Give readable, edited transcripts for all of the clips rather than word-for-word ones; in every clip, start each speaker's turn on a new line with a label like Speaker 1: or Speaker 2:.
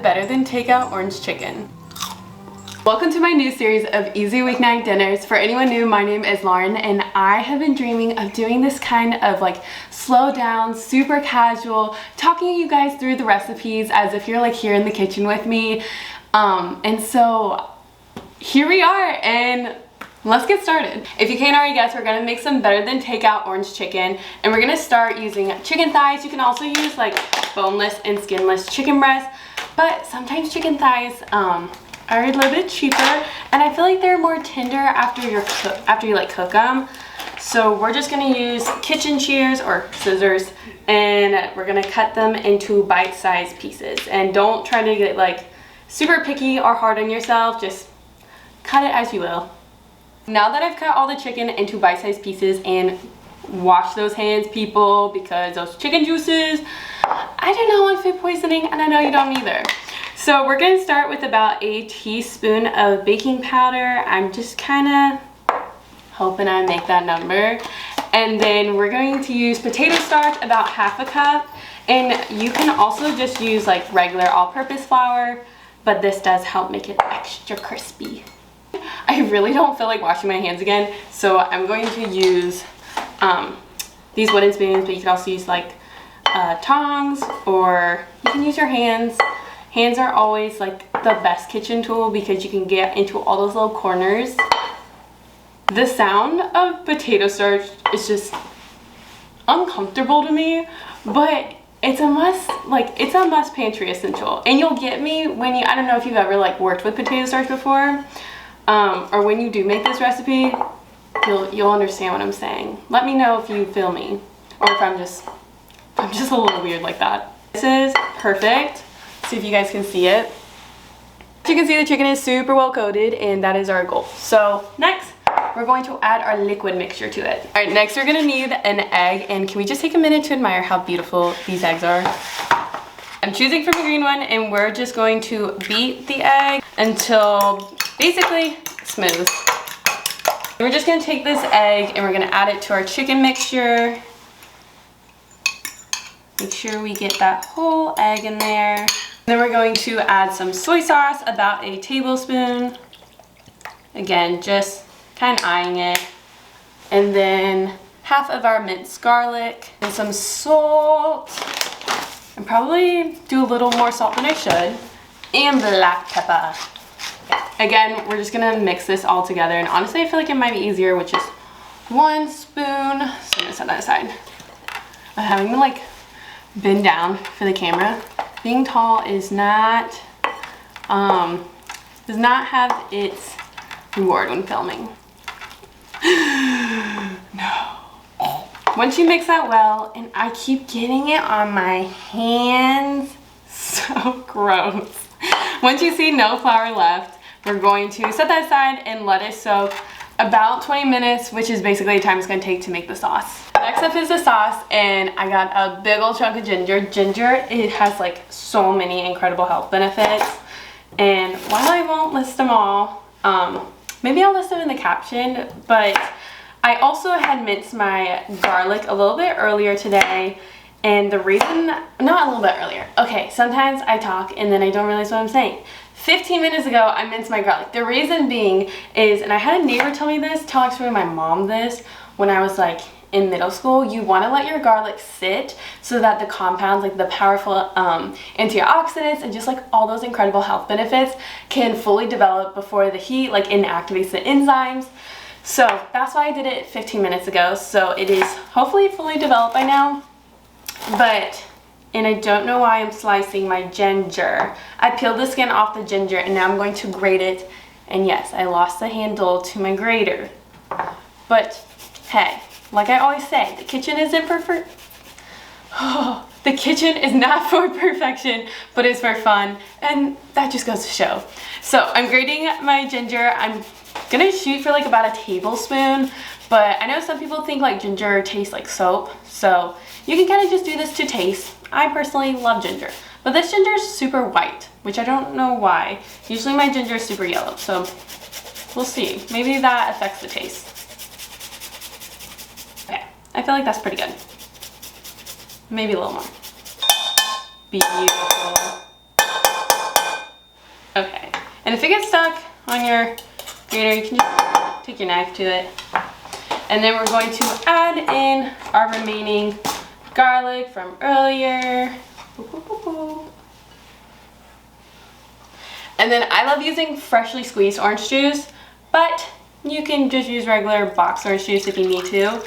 Speaker 1: better than takeout orange chicken. Welcome to my new series of easy weeknight dinners. For anyone new, my name is Lauren and I have been dreaming of doing this kind of like slow down, super casual, talking you guys through the recipes as if you're like here in the kitchen with me. And so here we are, and let's get started. If you can't already guess, we're gonna make some better than takeout orange chicken, and we're gonna start using chicken thighs. You can also use like boneless and skinless chicken breasts, but sometimes chicken thighs are a little bit cheaper, and I feel like they're more tender after you like cook them. So we're just gonna use kitchen shears or scissors, and we're gonna cut them into bite-sized pieces. And don't try to get like super picky or hard on yourself, just cut it as you will. Now that I've cut all the chicken into bite-sized pieces, and wash those hands, people, because those chicken juices, I do not want food poisoning, and I know you don't either. So we're going to start with about a teaspoon of baking powder. I'm just kind of hoping I make that number. And then we're going to use potato starch, about half a cup. And you can also just use like regular all-purpose flour, but this does help make it extra crispy. I really don't feel like washing my hands again, so I'm going to use these wooden spoons, but you can also use like tongs, or you can use your hands. Hands are always like the best kitchen tool because you can get into all those little corners. The sound of potato starch is just uncomfortable to me, but it's a must. Like, it's a must pantry essential, and you'll get me when you, I don't know if you've ever like worked with potato starch before, or when you do make this recipe, you'll understand what I'm saying. Let me know if you feel me, or if I'm just a little weird like that. This is perfect. See if you guys can see it. As you can see, the chicken is super well coated, and that is our goal. So next, we're going to add our liquid mixture to it. All right, next we're gonna need an egg, and can we just take a minute to admire how beautiful these eggs are? I'm choosing from a green one, and we're just going to beat the egg until basically smooth. We're just gonna take this egg and we're gonna add it to our chicken mixture. Make sure we get that whole egg in there. Then we're going to add some soy sauce, about a tablespoon. Again, just kind of eyeing it. And then half of our minced garlic and some salt. And probably do a little more salt than I should. And black pepper. Again, we're just gonna mix this all together. And honestly, I feel like it might be easier with just 1 spoon. So I'm gonna set that aside. I'm having to like bend down for the camera. Being tall is not, does not have its reward when filming. No. Once you mix that well, and I keep getting it on my hands, so gross. Once you see no flour left, we're going to set that aside and let it soak about 20 minutes, which is basically the time it's gonna take to make the sauce. Next up is the sauce, and I got a big old chunk of ginger. Ginger, it has like so many incredible health benefits, and while I won't list them all, maybe I'll list them in the caption, but I also had minced my garlic a little bit earlier today, and the reason, not a little bit earlier, okay, sometimes I talk and then I don't realize what I'm saying. 15 minutes ago, I minced my garlic. The reason being is, and I had a neighbor tell me this, tell actually my mom this, when I was like in middle school, you want to let your garlic sit so that the compounds, like the powerful antioxidants and just like all those incredible health benefits can fully develop before the heat like inactivates the enzymes. So that's why I did it 15 minutes ago. So it is hopefully fully developed by now. And I don't know why I'm slicing my ginger. I peeled the skin off the ginger, and now I'm going to grate it. And yes, I lost the handle to my grater. But hey, like I always say, the kitchen isn't perfect. Oh, the kitchen is not for perfection, but it's for fun. And that just goes to show. So I'm grating my ginger. I'm gonna shoot for like about a tablespoon, but I know some people think like ginger tastes like soap. So you can kind of just do this to taste. I personally love ginger, but this ginger is super white, which I don't know why. Usually my ginger is super yellow, so we'll see. Maybe that affects the taste. Okay, I feel like that's pretty good. Maybe a little more. Beautiful. And if it gets stuck on your grater, you can just take your knife to it. And then we're going to add in our remaining garlic from earlier. And then I love using freshly squeezed orange juice, but you can just use regular box orange juice if you need to.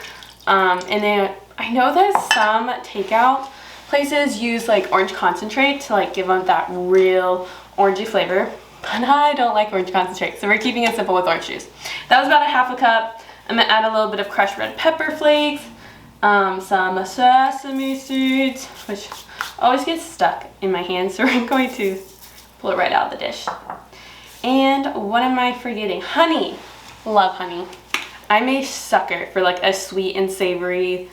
Speaker 1: And then I know that some takeout places use like orange concentrate to like give them that real orangey flavor, but I don't like orange concentrate, so we're keeping it simple with orange juice. That was about a half a cup. I'm gonna add a little bit of crushed red pepper flakes, some sesame seeds, which always gets stuck in my hand, so we're going to pull it right out of the dish. And what am I forgetting? Honey. Love honey. I'm a sucker for like a sweet and savory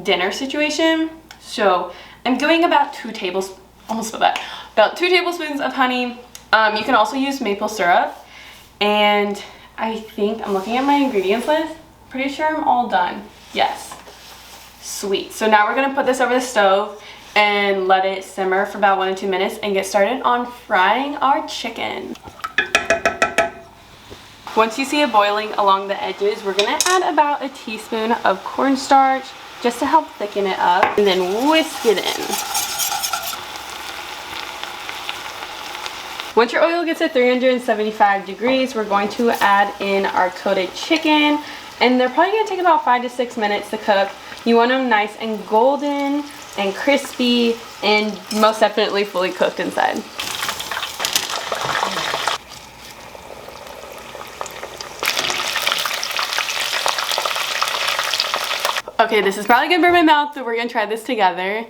Speaker 1: dinner situation. So I'm doing about 2 tablespoons, almost about 2 tablespoons of honey. You can also use maple syrup. And I think, I'm looking at my ingredients list, pretty sure I'm all done. Yes. Sweet. So now we're gonna put this over the stove and let it simmer for about 1 to 2 minutes and get started on frying our chicken. Once you see it boiling along the edges, we're gonna add about a teaspoon of cornstarch just to help thicken it up, and then whisk it in. Once your oil gets to 375 degrees, we're going to add in our coated chicken, and they're probably gonna take about 5 to 6 minutes to cook. You want them nice and golden and crispy and most definitely fully cooked inside. Okay, this is probably gonna burn my mouth, so we're gonna try this together.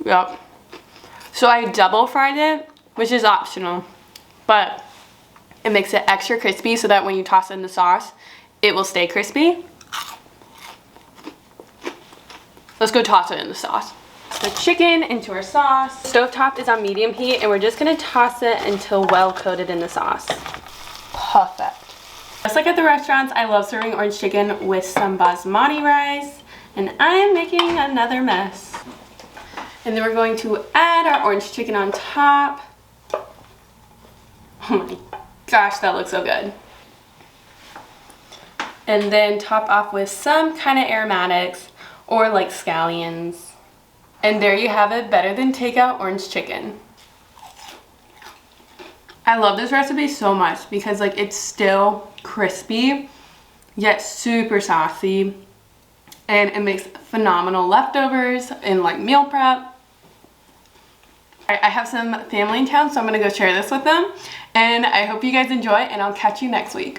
Speaker 1: Yep. So I double fried it, which is optional, but it makes it extra crispy so that when you toss it in the sauce, it will stay crispy. Let's go toss it in the sauce. The chicken into our sauce. Stovetop is on medium heat, and we're just gonna toss it until well coated in the sauce. Perfect. Just like at the restaurants, I love serving orange chicken with some basmati rice, and I am making another mess. And then we're going to add our orange chicken on top. Oh my gosh, that looks so good. And then top off with some kind of aromatics or like scallions. And there you have it, better than takeout orange chicken. I love this recipe so much because like it's still crispy yet super saucy, and it makes phenomenal leftovers in like meal prep. I have some family in town, so I'm gonna go share this with them, and I hope you guys enjoy, and I'll catch you next week.